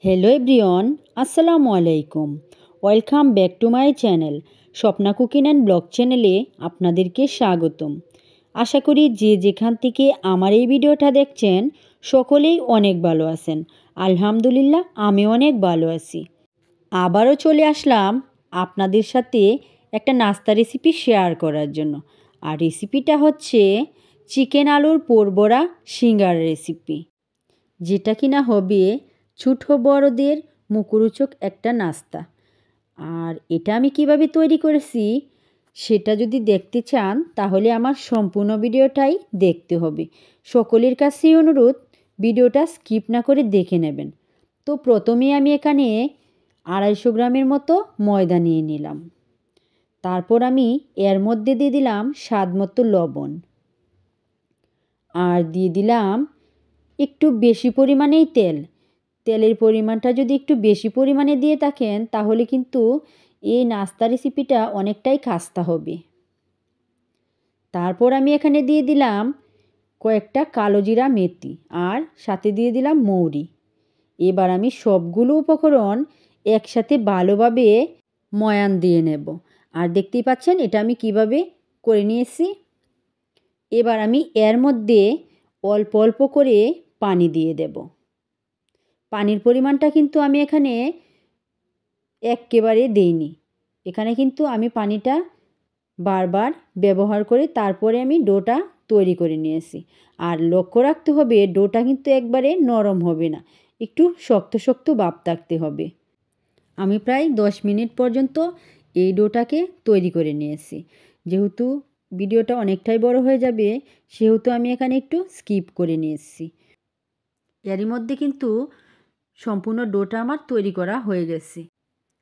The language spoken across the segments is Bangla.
হ্যালো এভরিওয়ান, আসসালামু আলাইকুম। Welcome back to my channel Swapna cooking and blog চ্যানেলে আপনাদেরকে স্বাগতম। আশা করি যে যেখান থেকে আমার এই ভিডিওটা দেখছেন সকলেই অনেক ভালো আছেন। আলহামদুলিল্লাহ, আমি অনেক ভালো আছি। আবারও চলে আসলাম আপনাদের সাথে একটা নাস্তা রেসিপি শেয়ার করার জন্য। আর রেসিপিটা হচ্ছে চিকেন আলুর পোরবড়া সিঙ্গার রেসিপি, যেটা কিনা হবে ছোটো বড়দের মুখরোচক একটা নাস্তা। আর এটা আমি কিভাবে তৈরি করেছি সেটা যদি দেখতে চান তাহলে আমার সম্পূর্ণ ভিডিওটাই দেখতে হবে। সকলের কাছেই অনুরোধ, ভিডিওটা স্কিপ না করে দেখে নেবেন। তো প্রথমে আমি এখানে 250 গ্রামের মতো ময়দা নিয়ে নিলাম। তারপর আমি এর মধ্যে দিয়ে দিলাম স্বাদ মতো লবণ, আর দিয়ে দিলাম একটু বেশি পরিমাণেই তেল। তেলের পরিমাণটা যদি একটু বেশি পরিমাণে দিয়ে থাকেন তাহলে কিন্তু এই নাস্তা রেসিপিটা অনেকটাই খাস্তা হবে। তারপর আমি এখানে দিয়ে দিলাম কয়েকটা কালো জিরা মেথি, আর সাথে দিয়ে দিলাম মৌরি। এবার আমি সবগুলো উপকরণ একসাথে ভালোভাবে ময়ান দিয়ে নেব। আর দেখতেই পাচ্ছেন এটা আমি কিভাবে করে নিয়েছি। এবার আমি এর মধ্যে অল্প অল্প করে পানি দিয়ে দেব। পানির পরিমাণটা কিন্তু আমি এখানে একেবারে দেইনি। এখানে কিন্তু আমি পানিটা বারবার ব্যবহার করে তারপরে আমি ডোটা তৈরি করে নিয়েছি। আর লক্ষ্য রাখতে হবে ডোটা কিন্তু একবারে নরম হবে না, একটু শক্ত শক্ত ভাব থাকতে হবে। আমি প্রায় 10 মিনিট পর্যন্ত এই ডোটাকে তৈরি করে নিয়েছি। যেহেতু ভিডিওটা অনেকটাই বড় হয়ে যাবে সেহেতু আমি এখানে একটু স্কিপ করে নিয়েছি। এরই মধ্যে কিন্তু সম্পূর্ণ ডোটা আমার তৈরি করা হয়ে গেছে।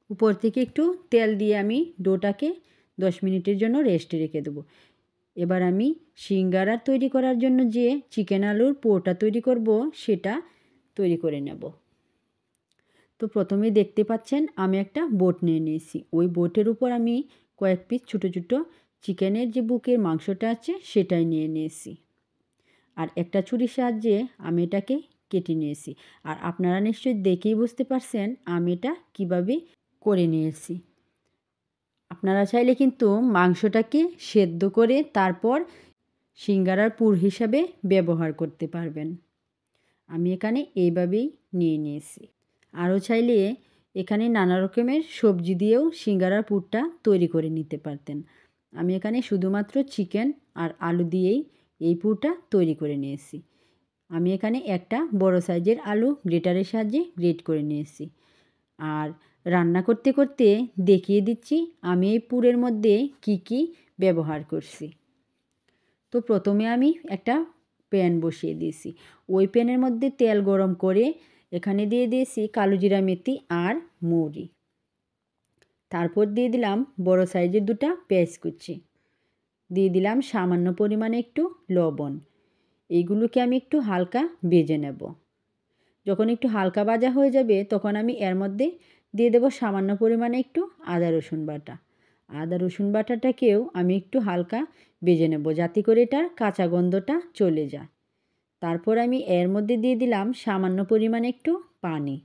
উপর থেকে একটু তেল দিয়ে আমি ডোটাকে 10 মিনিটের জন্য রেস্টে রেখে দেবো। এবার আমি সিঙ্গারা তৈরি করার জন্য যে চিকেন আলুর পোটা তৈরি করব সেটা তৈরি করে নেব। তো প্রথমেই দেখতে পাচ্ছেন আমি একটা বোট নিয়ে নিয়েছি। ওই বোটের উপর আমি কয়েক পিস ছোটো ছোটো চিকেনের যে বুকের মাংসটা আছে সেটাই নিয়ে নিয়েছি। আর একটা ছুরির সাহায্যে আমি এটাকে কেটে নিয়েছি। আর আপনারা নিশ্চয়ই দেখেই বুঝতে পারছেন আমি এটা কীভাবে করে নিয়েছি। আপনারা চাইলে কিন্তু মাংসটাকে সেদ্ধ করে তারপর সিঙ্গারার পুর হিসাবে ব্যবহার করতে পারবেন। আমি এখানে এইভাবেই নিয়ে নিয়েছি। আরও চাইলে এখানে নানা রকমের সবজি দিয়েও সিঙ্গারার পুরটা তৈরি করে নিতে পারতেন। আমি এখানে শুধুমাত্র চিকেন আর আলু দিয়েই এই পুরটা তৈরি করে নিয়েছি। আমি এখানে একটা বড় সাইজের আলু গ্রেটারের সাহায্যে গ্রেট করে নিয়েছি। আর রান্না করতে করতে দেখিয়ে দিচ্ছি আমি এই পুরের মধ্যে কি কি ব্যবহার করছি। তো প্রথমে আমি একটা প্যান বসিয়ে দিয়েছি। ওই প্যানের মধ্যে তেল গরম করে এখানে দিয়ে দিয়েছি কালো জিরা মেথি আর মৌরি। তারপর দিয়ে দিলাম বড় সাইজের 2টা পেঁয়াজ কুচি, দিয়ে দিলাম সামান্য পরিমাণে একটু লবণ। এইগুলোকে আমি একটু হালকা ভেজে নেব। যখন একটু হালকা ভাজা হয়ে যাবে তখন আমি এর মধ্যে দিয়ে দেব সামান্য পরিমাণে একটু আদা রসুন বাটা। আদা রসুন বাটাটাকেও আমি একটু হালকা ভেজে নেব যাতে করে এটার কাঁচা গন্ধটা চলে যায়। তারপর আমি এর মধ্যে দিয়ে দিলাম সামান্য পরিমাণে একটু পানি,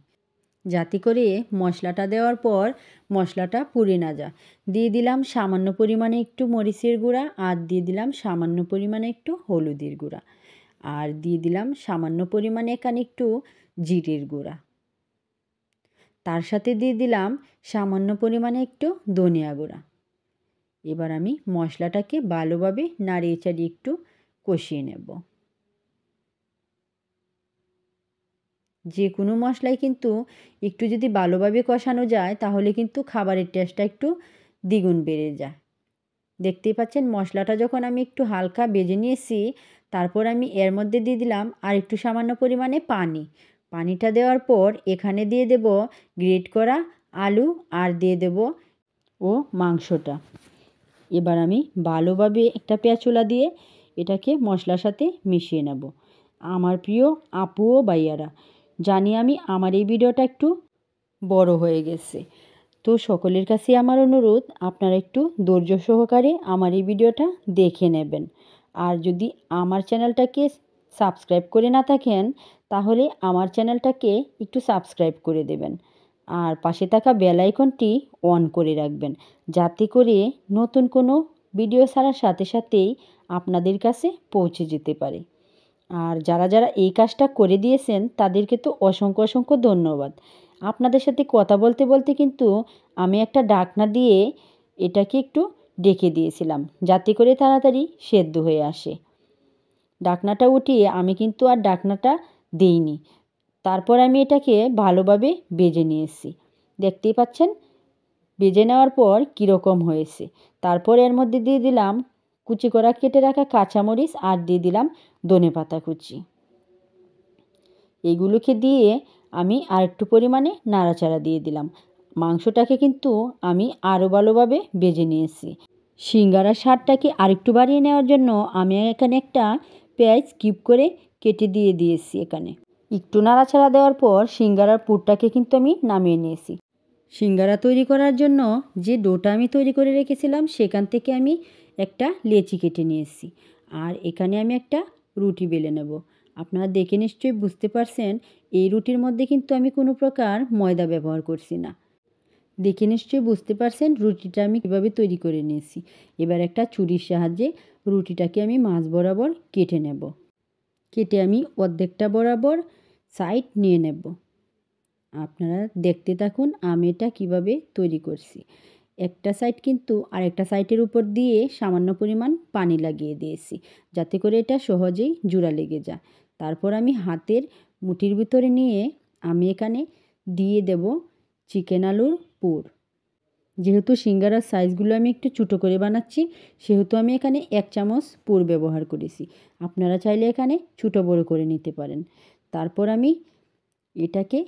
যাতে করে মশলাটা দেওয়ার পর মশলাটা পুড়ে না যায়। দিয়ে দিলাম সামান্য পরিমাণে একটু মরিচের গুঁড়া, আর দিয়ে দিলাম সামান্য পরিমাণে একটু হলুদের গুঁড়া, আর দিয়ে দিলাম সামান্য পরিমাণে এখানে একটু জিরের গুঁড়া। তার সাথে দিয়ে দিলাম সামান্য পরিমাণে একটু ধনিয়া গুঁড়া। এবার আমি মশলাটাকে ভালোভাবে নাড়িয়ে চাড়িয়ে একটু কষিয়ে নেব। যে কোনো মশলাই কিন্তু একটু যদি ভালোভাবে কষানো যায় তাহলে কিন্তু খাবারের টেস্টটা একটু দ্বিগুণ বেড়ে যায়। দেখতেই পাচ্ছেন মশলাটা যখন আমি একটু হালকা ভেজে নিয়েছি তারপর আমি এর মধ্যে দিয়ে দিলাম আর একটু সামান্য পরিমাণে পানি। পানিটা দেওয়ার পর এখানে দিয়ে দেব গ্রেট করা আলু, আর দিয়ে দেব মাংসটা। এবার আমি ভালোভাবে একটা প্যাঁচুলা দিয়ে এটাকে মশলার সাথে মিশিয়ে নেব। আমার প্রিয় আপু ও ভাইয়ারা, জানি আমি আমার এই ভিডিওটা একটু বড় হয়ে গেছে, তো সকলের কাছে আমার অনুরোধ আপনারা একটু ধৈর্য সহকারে আমার এই ভিডিওটা দেখে নেবেন। আর যদি আমার চ্যানেলটাকে সাবস্ক্রাইব করে না থাকেন তাহলে আমার চ্যানেলটাকে একটু সাবস্ক্রাইব করে দেবেন আর পাশে থাকা বেল আইকনটি অন করে রাখবেন, যাতে করে নতুন কোনো ভিডিও ছাড়ার সাথে সাথেই আপনাদের কাছে পৌঁছে যেতে পারে। আর যারা যারা এই কাজটা করে দিয়েছেন তাদেরকে তো অসংখ্য অসংখ্য ধন্যবাদ। আপনাদের সাথে কথা বলতে বলতে কিন্তু আমি একটা ঢাকনা দিয়ে এটাকে একটু ঢেকে দিয়েছিলাম, যাতে করে তাড়াতাড়ি সেদ্ধ হয়ে আসে। ঢাকনাটা উঠিয়ে আমি কিন্তু আর ঢাকনাটা দিইনি। তারপর আমি এটাকে ভালোভাবে ভেজে নিয়েছি। দেখতেই পাচ্ছেন ভেজে নেওয়ার পর কীরকম হয়েছে। তারপর এর মধ্যে দিয়ে দিলাম কুচি করা কেটে রাখা কাঁচামরিচ আর দিয়ে দিলাম ধনেপাতা কুচি। এগুলোকে দিয়ে আমি আরেকটু পরিমাণে নাড়াচাড়া দিয়ে দিলাম। মাংসটাকে কিন্তু আমি আরও ভালোভাবে ভেজে নিয়েছি। সিঙ্গারার স্বাদটাকে আরেকটু বাড়িয়ে নেওয়ার জন্য আমি এখানে একটা পেঁয়াজ কিউব করে কেটে দিয়ে দিয়েছি। এখানে একটু নাড়াচাড়া দেওয়ার পর সিঙ্গারার পুরটাকে কিন্তু আমি নামিয়ে নিয়েছি। সিঙ্গারা তৈরি করার জন্য যে ডোটা আমি তৈরি করে রেখেছিলাম সেখান থেকে আমি একটা লেচি কেটে নিয়েছি। আর এখানে আমি একটা রুটি বেলে নেব। আপনারা দেখে নিশ্চয়ই বুঝতে পারছেন এই রুটির মধ্যে কিন্তু আমি কোনো প্রকার ময়দা ব্যবহার করছি না। দেখে নিশ্চয়ই বুঝতে পারছেন রুটিটা আমি কীভাবে তৈরি করে নিয়েছি। এবার একটা ছুরির সাহায্যে রুটিটাকে আমি মাঝ বরাবর কেটে নেব। কেটে আমি অর্ধেকটা বরাবর সাইড নিয়ে নেব। আপনারা দেখতে থাকুন আমি এটা কীভাবে তৈরি করছি। একটা সাইড কিন্তু আরেকটা সাইডের উপর দিয়ে সামান্য পরিমাণ পানি লাগিয়ে দিয়েছি, যাতে করে এটা সহজেই জোড়া লেগে যায়। তারপর আমি হাতের মুঠির ভিতরে নিয়ে আমি এখানে দিয়ে দেব চিকেন আলুর পুর। যেহেতু সিঙ্গারার সাইজগুলো আমি একটু ছোটো করে বানাচ্ছি, সেহেতু আমি এখানে 1 চামচ পুর ব্যবহার করেছি। আপনারা চাইলে এখানে ছোটো বড়ো করে নিতে পারেন। তারপর আমি এটাকে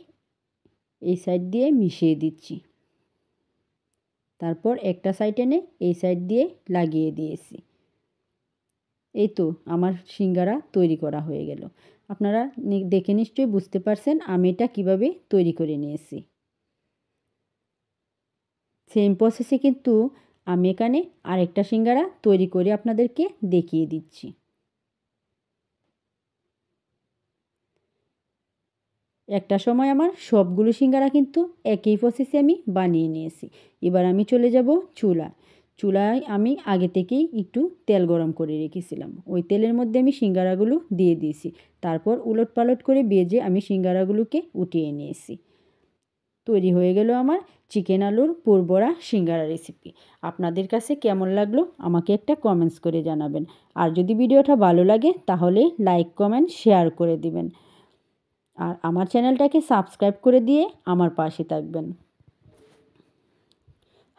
এই সাইড দিয়ে মিশিয়ে দিচ্ছি। তারপর একটা সাইড এনে এই সাইড দিয়ে লাগিয়ে দিয়েছি। এই তো আমার সিঙ্গারা তৈরি করা হয়ে গেল। আপনারা দেখে নিশ্চয়ই বুঝতে পারছেন আমি এটা কীভাবে তৈরি করে নিয়েছি। সেম প্রসেসে কিন্তু আমি এখানে আরেকটা সিঙ্গারা তৈরি করে আপনাদেরকে দেখিয়ে দিচ্ছি। একটা সময় আমার সবগুলো সিঙ্গারা কিন্তু একই প্রসেসে আমি বানিয়ে নিয়েছি। এবার আমি চলে যাব চুলায়। চুলায় আমি আগে থেকেই একটু তেল গরম করে রেখেছিলাম। ওই তেলের মধ্যে আমি সিঙ্গারাগুলো দিয়ে দিয়েছি। তারপর উলটপালট করে ভেজে আমি সিঙ্গারাগুলোকে উঠিয়ে নিয়েছি। তৈরি হয়ে গেল আমার চিকেন আলুর পুর ভরা সিঙ্গারা রেসিপি। আপনাদের কাছে কেমন লাগলো আমাকে একটা কমেন্টস করে জানাবেন। আর যদি ভিডিওটা ভালো লাগে তাহলে লাইক, কমেন্ট, শেয়ার করে দিবেন। আর আমার চ্যানেলটাকে সাবস্ক্রাইব করে দিয়ে আমার পাশে থাকবেন।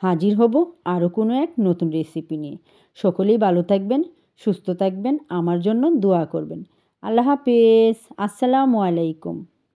হাজির হব আরও কোনো এক নতুন রেসিপি নিয়ে। সকলেই ভালো থাকবেন, সুস্থ থাকবেন, আমার জন্য দোয়া করবেন। আল্লাহ হাফেজ। আসসালামু আলাইকুম।